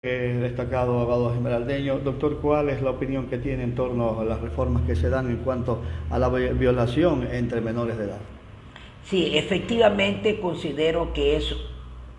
Destacado abogado esmeraldeño. Doctor, ¿cuál es la opinión que tiene en torno a las reformas que se dan en cuanto a la violación entre menores de edad? Sí, efectivamente considero que es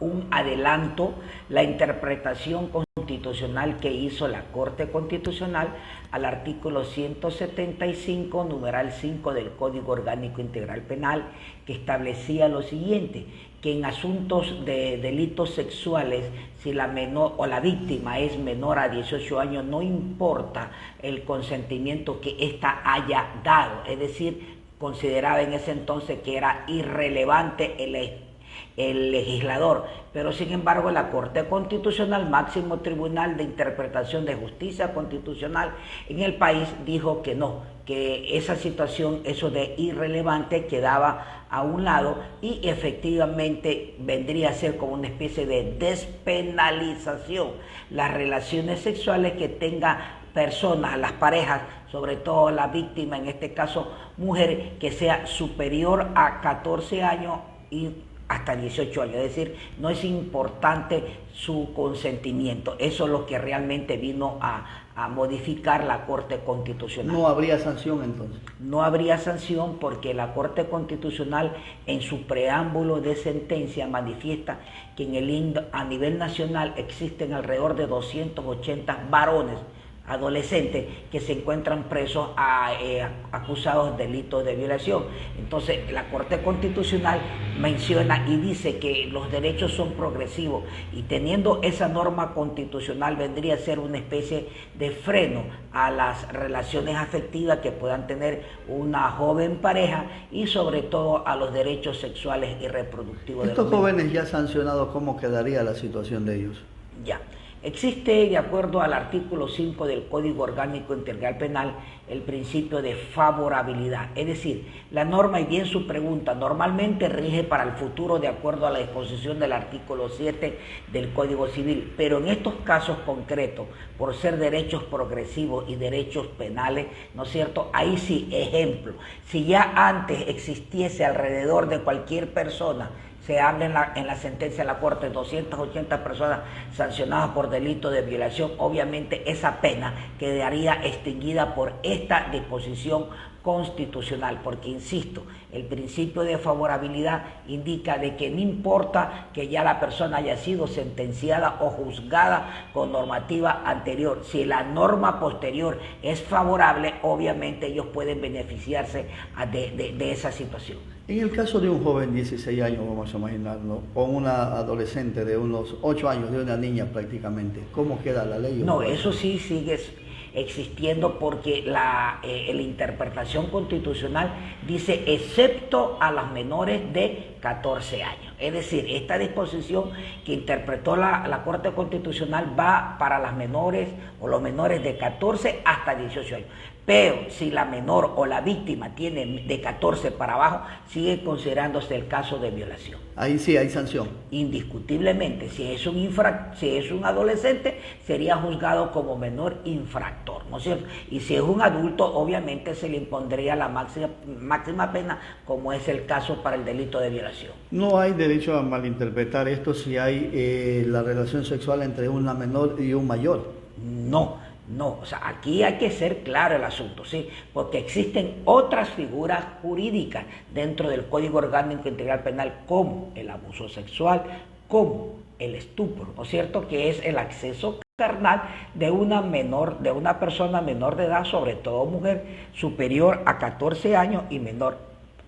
un adelanto la interpretación constitucional que hizo la Corte Constitucional al artículo 175, numeral 5 del Código Orgánico Integral Penal, que establecía lo siguiente, que en asuntos de delitos sexuales, si la menor o la víctima es menor a 18 años, no importa el consentimiento que ésta haya dado, es decir, consideraba en ese entonces que era irrelevante el legislador, pero sin embargo la Corte Constitucional, máximo tribunal de interpretación de justicia constitucional en el país, dijo que no, que esa situación, eso de irrelevante, quedaba a un lado y efectivamente vendría a ser como una especie de despenalización las relaciones sexuales que tenga personas, las parejas, sobre todo la víctima, en este caso mujer, que sea superior a 14 años y hasta 18 años, es decir, no es importante su consentimiento. Eso es lo que realmente vino a modificar la Corte Constitucional. ¿No habría sanción entonces? No habría sanción porque la Corte Constitucional en su preámbulo de sentencia manifiesta que a nivel nacional existen alrededor de 280 varones adolescentes que se encuentran presos acusados de delitos de violación. Entonces la Corte Constitucional menciona y dice que los derechos son progresivos y teniendo esa norma constitucional vendría a ser una especie de freno a las relaciones afectivas que puedan tener una joven pareja y sobre todo a los derechos sexuales y reproductivos de los Estos jóvenes ya sancionados, ¿cómo quedaría la situación de ellos? Ya. Existe, de acuerdo al artículo 5 del Código Orgánico Integral Penal, el principio de favorabilidad. Es decir, la norma, y bien su pregunta, normalmente rige para el futuro de acuerdo a la disposición del artículo 7 del Código Civil, pero en estos casos concretos, por ser derechos progresivos y derechos penales, ¿no es cierto? Ahí sí, ejemplo, si ya antes existiese alrededor de cualquier persona, se habla en la sentencia de la Corte, 280 personas sancionadas por delito de violación, obviamente esa pena quedaría extinguida por esta disposición constitucional, porque insisto, el principio de favorabilidad indica de que no importa que ya la persona haya sido sentenciada o juzgada con normativa anterior, si la norma posterior es favorable, obviamente ellos pueden beneficiarse de esa situación. En el caso de un joven de 16 años, vamos a imaginarlo, o una adolescente de unos 8 años, de una niña prácticamente, ¿cómo queda la ley? No, eso sí sigue existiendo porque la interpretación constitucional dice excepto a las menores de 14 años. Es decir, esta disposición que interpretó la Corte Constitucional va para las menores o los menores de 14 hasta 18 años. Pero si la menor o la víctima tiene de 14 para abajo, sigue considerándose el caso de violación. Ahí sí hay sanción. Indiscutiblemente, si es un adolescente, sería juzgado como menor infractor, ¿no es cierto? Y si es un adulto, obviamente se le impondría la máxima pena, como es el caso para el delito de violación. No hay derecho a malinterpretar esto si hay la relación sexual entre una menor y un mayor. No, o sea, aquí hay que ser claro el asunto, ¿sí? Porque existen otras figuras jurídicas dentro del Código Orgánico Integral Penal, como el abuso sexual, como el estupro, ¿no es cierto? Que es el acceso carnal de una persona menor de edad, sobre todo mujer, superior a 14 años y menor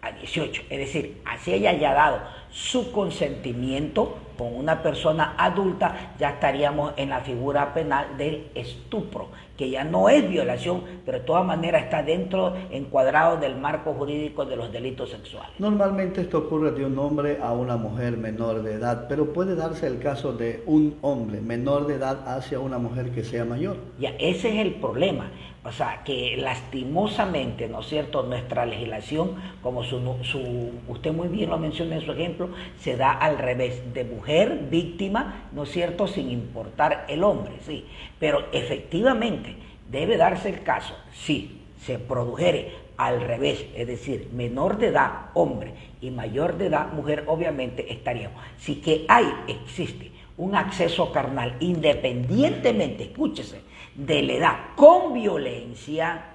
a 18. Es decir, así ella haya dado su consentimiento con una persona adulta, ya estaríamos en la figura penal del estupro, que ya no es violación, pero de todas maneras está encuadrado del marco jurídico de los delitos sexuales. Normalmente esto ocurre de un hombre a una mujer menor de edad, pero puede darse el caso de un hombre menor de edad hacia una mujer que sea mayor. Ya, ese es el problema. O sea, que lastimosamente, ¿no es cierto?, nuestra legislación, como usted muy bien lo menciona en su ejemplo, se da al revés, de mujer víctima, ¿no es cierto?, sin importar el hombre, sí. Pero efectivamente debe darse el caso, si se produjere al revés, es decir, menor de edad hombre y mayor de edad mujer, obviamente estaríamos. Si que existe un acceso carnal, independientemente, escúchese, de la edad, con violencia,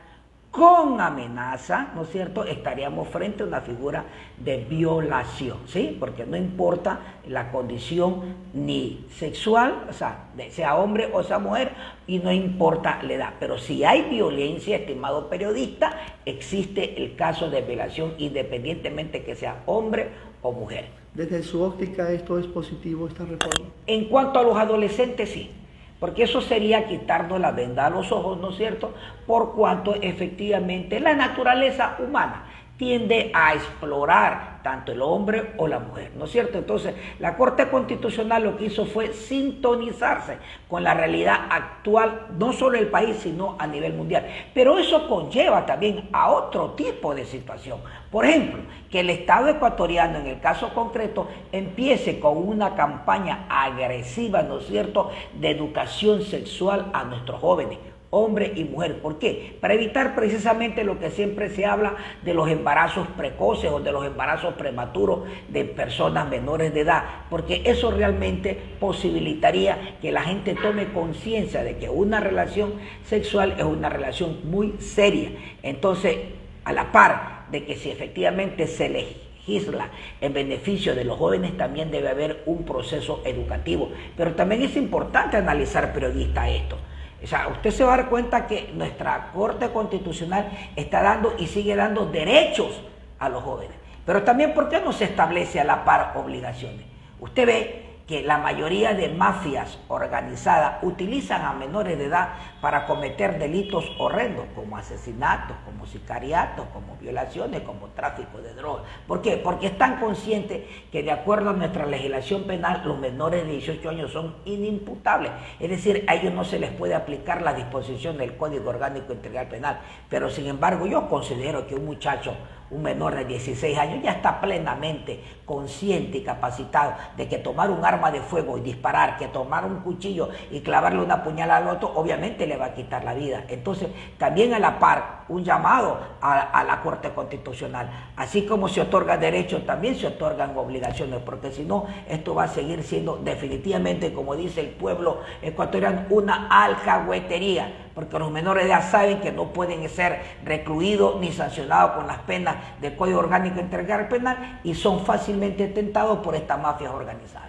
con amenaza, ¿no es cierto?, estaríamos frente a una figura de violación, ¿sí? Porque no importa la condición ni sexual, o sea, sea hombre o sea mujer, y no importa la edad. Pero si hay violencia, estimado periodista, existe el caso de violación independientemente que sea hombre o mujer. Desde su óptica, ¿esto es positivo, esta reforma? En cuanto a los adolescentes, sí. Porque eso sería quitarnos la venda a los ojos, ¿no es cierto? Por cuanto efectivamente la naturaleza humana tiende a explorar tanto el hombre o la mujer, ¿no es cierto? Entonces, la Corte Constitucional lo que hizo fue sintonizarse con la realidad actual, no solo del país, sino a nivel mundial. Pero eso conlleva también a otro tipo de situación. Por ejemplo, que el Estado ecuatoriano, en el caso concreto, empiece con una campaña agresiva, ¿no es cierto?, de educación sexual a nuestros jóvenes, hombre y mujer. ¿Por qué? Para evitar precisamente lo que siempre se habla de los embarazos precoces o de los embarazos prematuros de personas menores de edad, porque eso realmente posibilitaría que la gente tome conciencia de que una relación sexual es una relación muy seria. Entonces, a la par de que si efectivamente se legisla en beneficio de los jóvenes, también debe haber un proceso educativo. Pero también es importante analizar, periodista, esto. O sea, usted se va a dar cuenta que nuestra Corte Constitucional está dando y sigue dando derechos a los jóvenes. Pero también, ¿por qué no se establece a la par obligaciones? Usted ve que la mayoría de mafias organizadas utilizan a menores de edad para cometer delitos horrendos, como asesinatos, como sicariatos, como violaciones, como tráfico de drogas. ¿Por qué? Porque están conscientes que de acuerdo a nuestra legislación penal, los menores de 18 años son inimputables. Es decir, a ellos no se les puede aplicar la disposición del Código Orgánico Integral Penal. Pero sin embargo, yo considero que un muchacho, un menor de 16 años, ya está plenamente consciente y capacitado de que tomar un arma de fuego y disparar, que tomar un cuchillo y clavarle una puñalada al otro, obviamente le va a quitar la vida. Entonces, también a la par, un llamado a la Corte Constitucional. Así como se otorgan derechos, también se otorgan obligaciones, porque si no, esto va a seguir siendo definitivamente, como dice el pueblo ecuatoriano, una alcahuetería, porque los menores de edad saben que no pueden ser recluidos ni sancionados con las penas del Código Orgánico Integral Penal y son fácilmente tentados por estas mafias organizadas.